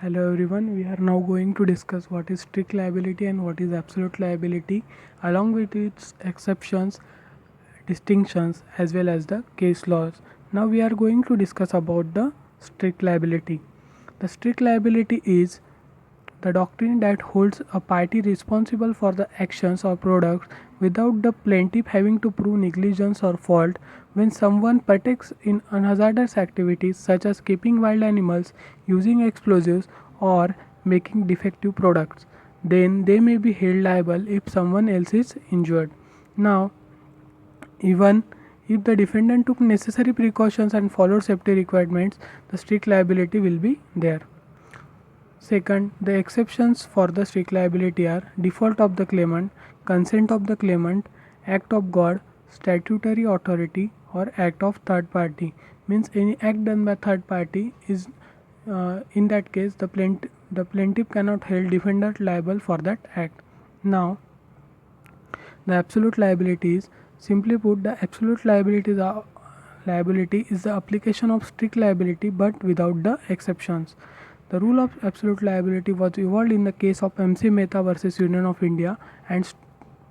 Hello everyone, we are now going to discuss what is strict liability and what is absolute liability along with its exceptions, distinctions as well as the case laws. Now we are going to discuss about the strict liability. The strict liability is the doctrine that holds a party responsible for the actions or products without the plaintiff having to prove negligence or fault. When someone partakes in unhazardous activities such as keeping wild animals, using explosives, or making defective products, then they may be held liable if someone else is injured. Now, even if the defendant took necessary precautions and followed safety requirements, the strict liability will be there. Second, the exceptions for the strict liability are default of the claimant, consent of the claimant, act of God, statutory authority, or act of third party. Means any act done by third party is in that case the plaintiff cannot hold defendant liable for that act. Now, the absolute liability is simply put the absolute liability is the application of strict liability but without the exceptions. The rule of absolute liability was evolved in the case of MC Mehta versus Union of India and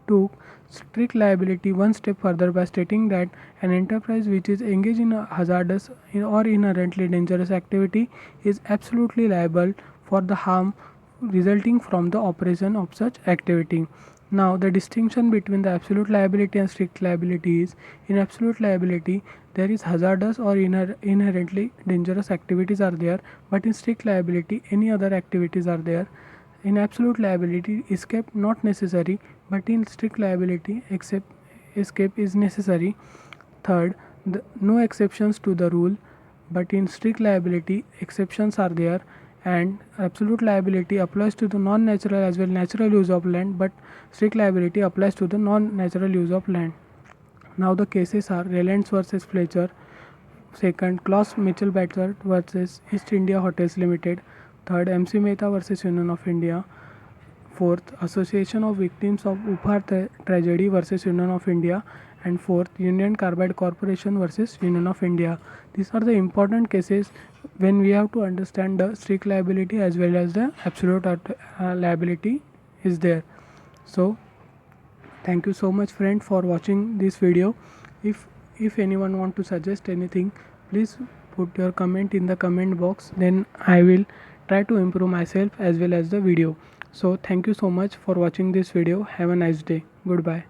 took strict liability one step further by stating that an enterprise which is engaged in a hazardous or inherently dangerous activity is absolutely liable for the harm resulting from the operation of such activity. Now, the distinction between the absolute liability and strict liability is in absolute liability there is hazardous or inherently dangerous activities are there, but in strict liability any other activities are there. In absolute liability, escape not necessary, but in strict liability, escape is necessary. Third, no exceptions to the rule, but in strict liability, exceptions are there. And absolute liability applies to the non-natural as well natural use of land, but strict liability applies to the non-natural use of land. Now the cases are Reliance versus Fletcher. Second, Klaus Mitchell Batzer versus East India Hotels Limited. Third, MC Mehta versus Union of India. Fourth, Association of Victims of Upar Tragedy versus Union of India. And fourth, Union Carbide Corporation versus Union of India. These are the important cases when we have to understand the strict liability as well as the absolute liability is there. So, thank you so much friend for watching this video. If anyone want to suggest anything, please put your comment in the comment box, then I will try to improve myself as well as the video. So thank you so much for watching this video. Have a nice day. Goodbye.